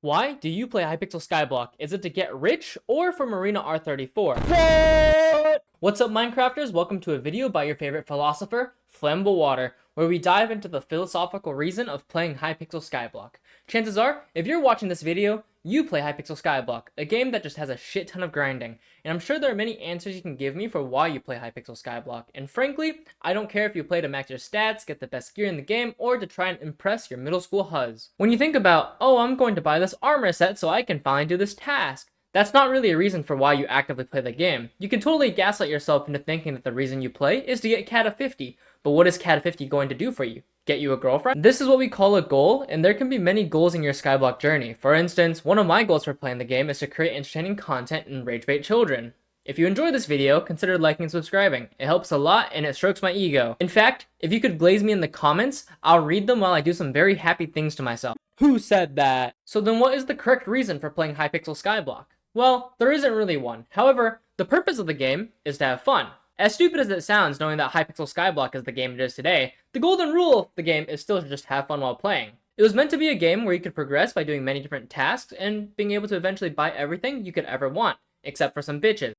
Why do you play Hypixel Skyblock? Is it to get rich or for Marina R34? What? What's up, Minecrafters? Welcome to a video by your favorite philosopher, Flammable Water, where we dive into the philosophical reason of playing Hypixel Skyblock. Chances are, if you're watching this video, you play Hypixel Skyblock, a game that just has a shit ton of grinding, and I'm sure there are many answers you can give me for why you play Hypixel Skyblock, and frankly, I don't care if you play to max your stats, get the best gear in the game, or to try and impress your middle school huzz. When you think about, oh, I'm going to buy this armor set so I can finally do this task, that's not really a reason for why you actively play the game. You can totally gaslight yourself into thinking that the reason you play is to get Cata 50, but what is Cata 50 going to do for you? Get you a girlfriend? This is what we call a goal, and there can be many goals in your Skyblock journey. For instance, one of my goals for playing the game is to create entertaining content and rage bait children. If you enjoyed this video, consider liking and subscribing. It helps a lot and it strokes my ego. In fact, if you could glaze me in the comments, I'll read them while I do some very happy things to myself. Who said that? So then what is the correct reason for playing Hypixel Skyblock? Well, there isn't really one. However, the purpose of the game is to have fun. As stupid as it sounds, knowing that Hypixel Skyblock is the game it is today, the golden rule of the game is still to just have fun while playing. It was meant to be a game where you could progress by doing many different tasks and being able to eventually buy everything you could ever want, except for some bitches.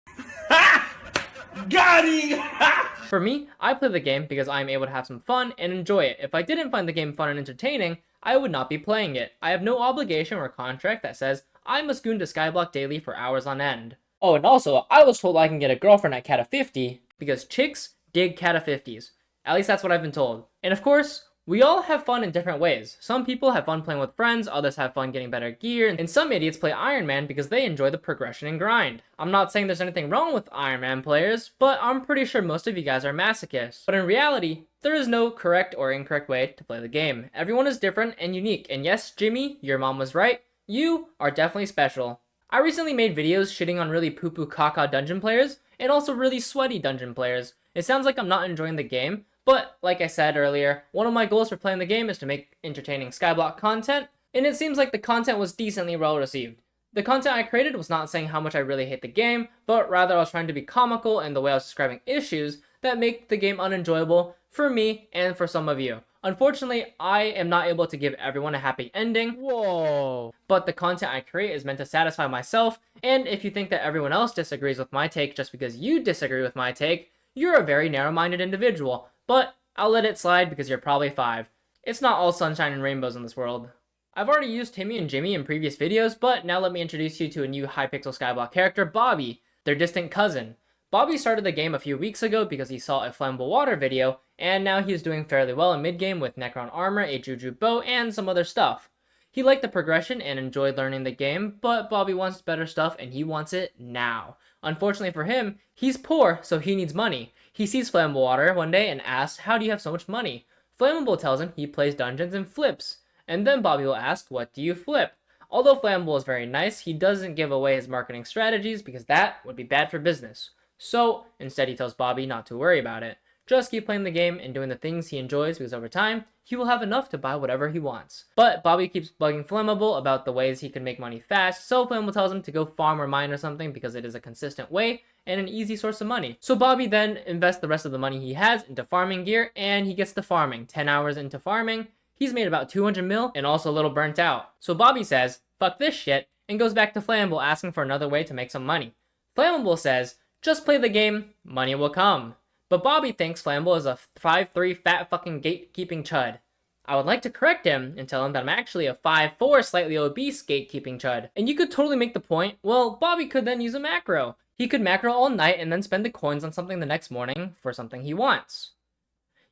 Got him! For me, I play the game because I am able to have some fun and enjoy it. If I didn't find the game fun and entertaining, I would not be playing it. I have no obligation or contract that says I must goon to Skyblock daily for hours on end. Oh, and also, I was told I can get a girlfriend at Cata 50 because chicks dig Cata 50s. At least that's what I've been told. And of course, we all have fun in different ways. Some people have fun playing with friends, others have fun getting better gear, and some idiots play Iron Man because they enjoy the progression and grind. I'm not saying there's anything wrong with Iron Man players, but I'm pretty sure most of you guys are masochists. But in reality, there is no correct or incorrect way to play the game. Everyone is different and unique, and yes, Jimmy, your mom was right. You are definitely special. I recently made videos shitting on really poo-poo caca dungeon players, and also really sweaty dungeon players. It sounds like I'm not enjoying the game, but like I said earlier, one of my goals for playing the game is to make entertaining Skyblock content, and it seems like the content was decently well received. The content I created was not saying how much I really hate the game, but rather I was trying to be comical in the way I was describing issues that make the game unenjoyable for me and for some of you. Unfortunately, I am not able to give everyone a happy ending. Whoa. But the content I create is meant to satisfy myself, and if you think that everyone else disagrees with my take just because you disagree with my take, you're a very narrow-minded individual. But I'll let it slide because you're probably 5. It's not all sunshine and rainbows in this world. I've already used Timmy and Jimmy in previous videos, but now let me introduce you to a new Hypixel Skyblock character, Bobby, their distant cousin. Bobby started the game a few weeks ago because he saw a Flammable Water video, and now he is doing fairly well in mid-game with Necron armor, a Juju bow, and some other stuff. He liked the progression and enjoyed learning the game, but Bobby wants better stuff and he wants it now. Unfortunately for him, he's poor, so he needs money. He sees Flammable Water one day and asks, "How do you have so much money?" Flammable tells him he plays dungeons and flips. And then Bobby will ask, "What do you flip?" Although Flammable is very nice, he doesn't give away his marketing strategies because that would be bad for business. So, instead he tells Bobby not to worry about it. Just keep playing the game and doing the things he enjoys because over time, he will have enough to buy whatever he wants. But Bobby keeps bugging Flammable about the ways he can make money fast, so Flammable tells him to go farm or mine or something because it is a consistent way and an easy source of money. So Bobby then invests the rest of the money he has into farming gear, and he gets to farming. 10 hours into farming, he's made about 200 mil and also a little burnt out. So Bobby says, "Fuck this shit," and goes back to Flammable asking for another way to make some money. Flammable says, "Just play the game, money will come." But Bobby thinks Flammable is a 5'3" fat fucking gatekeeping chud. I would like to correct him and tell him that I'm actually a 5'4" slightly obese gatekeeping chud. And you could totally make the point, well, Bobby could then use a macro. He could macro all night and then spend the coins on something the next morning for something he wants.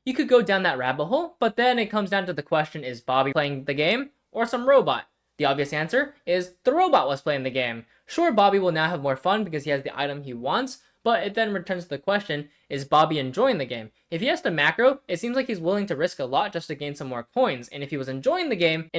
You could go down that rabbit hole, but then it comes down to the question, is Bobby playing the game or some robot? The obvious answer is the robot was playing the game. Sure, Bobby will now have more fun because he has the item he wants, but it then returns to the question, is Bobby enjoying the game? If he has to macro, it seems like he's willing to risk a lot just to gain some more coins, and if he was enjoying the game,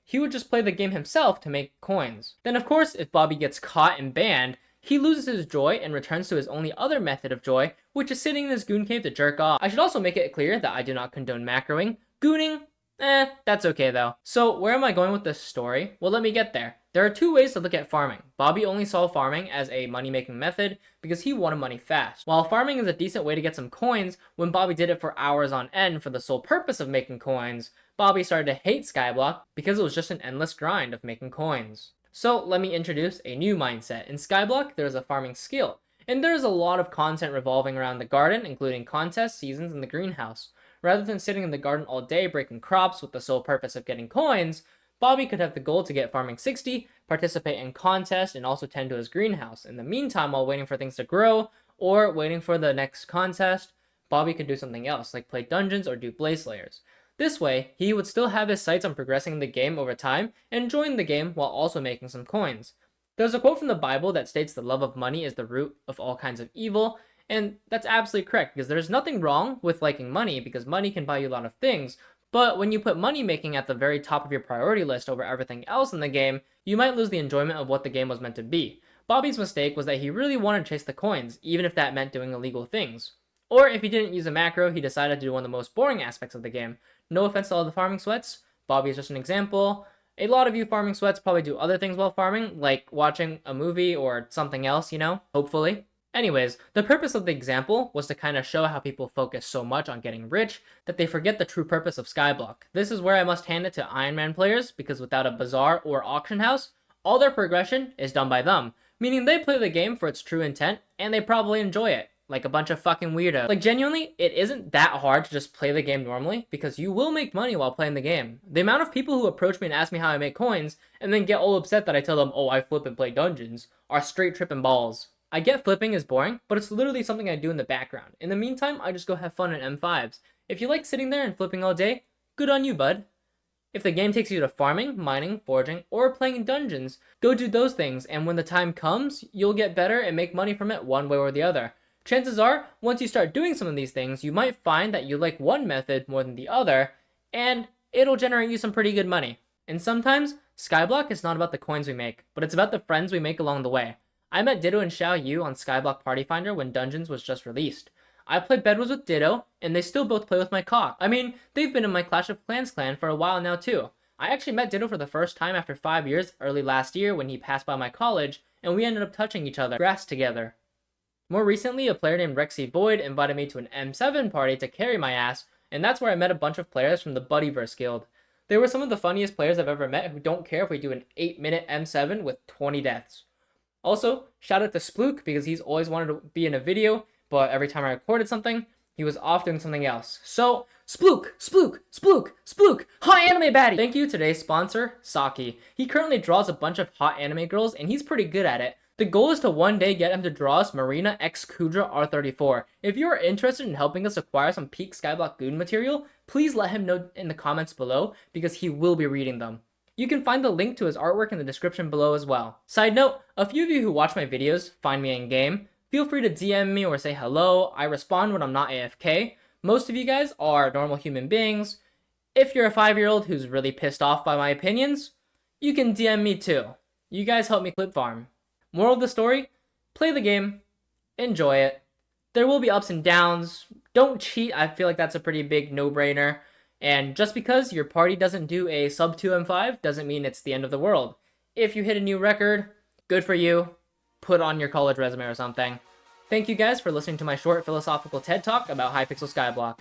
he would just play the game himself to make coins. Then of course, if Bobby gets caught and banned, he loses his joy and returns to his only other method of joy, which is sitting in his goon cave to jerk off. I should also make it clear that I do not condone macroing. Gooning, That's okay though. So where am I going with this story? Well, let me get there. There are two ways to look at farming. Bobby only saw farming as a money-making method because he wanted money fast. While farming is a decent way to get some coins, when Bobby did it for hours on end for the sole purpose of making coins, Bobby started to hate Skyblock because it was just an endless grind of making coins. So let me introduce a new mindset. In Skyblock, there is a farming skill, and there is a lot of content revolving around the garden, including contests, seasons, and the greenhouse. Rather than sitting in the garden all day breaking crops with the sole purpose of getting coins, Bobby could have the goal to get farming 60, participate in contests, and also tend to his greenhouse. In the meantime, while waiting for things to grow, or waiting for the next contest, Bobby could do something else, like play dungeons or do blaze layers. This way, he would still have his sights on progressing the game over time and enjoying the game while also making some coins. There's a quote from the Bible that states the love of money is the root of all kinds of evil, and that's absolutely correct because there's nothing wrong with liking money because money can buy you a lot of things, but when you put money making at the very top of your priority list over everything else in the game, you might lose the enjoyment of what the game was meant to be. Bobby's mistake was that he really wanted to chase the coins, even if that meant doing illegal things. Or if he didn't use a macro, he decided to do one of the most boring aspects of the game. No offense to all the farming sweats, Bobby is just an example. A lot of you farming sweats probably do other things while farming, like watching a movie or something else, hopefully. Anyways, the purpose of the example was to kind of show how people focus so much on getting rich that they forget the true purpose of Skyblock. This is where I must hand it to Iron Man players, because without a bazaar or auction house, all their progression is done by them, meaning they play the game for its true intent, and they probably enjoy it. Like a bunch of fucking weirdos. Like genuinely, it isn't that hard to just play the game normally because you will make money while playing the game. The amount of people who approach me and ask me how I make coins and then get all upset that I tell them, oh, I flip and play dungeons, are straight tripping balls. I get flipping is boring, but it's literally something I do in the background. In the meantime, I just go have fun in M5s. If you like sitting there and flipping all day, good on you, bud. If the game takes you to farming, mining, foraging, or playing dungeons, go do those things, and when the time comes, you'll get better and make money from it one way or the other. Chances are, once you start doing some of these things, you might find that you like one method more than the other, and it'll generate you some pretty good money. And sometimes, Skyblock is not about the coins we make, but it's about the friends we make along the way. I met Ditto and Xiao Yu on Skyblock Party Finder when Dungeons was just released. I played Bedwars with Ditto, and they still both play with my cock. I mean, they've been in my Clash of Clans clan for a while now too. I actually met Ditto for the first time after 5 years, early last year when he passed by my college, and we ended up touching each other, grass together. More recently, a player named Rexy Void invited me to an M7 party to carry my ass, and that's where I met a bunch of players from the Buddyverse guild. They were some of the funniest players I've ever met who don't care if we do an 8-minute M7 with 20 deaths. Also, shout out to Splook because he's always wanted to be in a video, but every time I recorded something, he was off doing something else. So, Splook, hot anime baddie! Thank you to today's sponsor, Saki. He currently draws a bunch of hot anime girls, and he's pretty good at it. The goal is to one day get him to draw us Marina X Kudra R34. If you are interested in helping us acquire some peak Skyblock Goon material, please let him know in the comments below because he will be reading them. You can find the link to his artwork in the description below as well. Side note, a few of you who watch my videos find me in-game. Feel free to DM me or say hello. I respond when I'm not AFK. Most of you guys are normal human beings. If you're a 5-year-old who's really pissed off by my opinions, you can DM me too. You guys help me clip farm. Moral of the story, play the game, enjoy it. There will be ups and downs. Don't cheat, I feel like that's a pretty big no-brainer. And just because your party doesn't do a sub 2 M5 doesn't mean it's the end of the world. If you hit a new record, good for you. Put on your college resume or something. Thank you guys for listening to my short philosophical TED Talk about Hypixel Skyblock.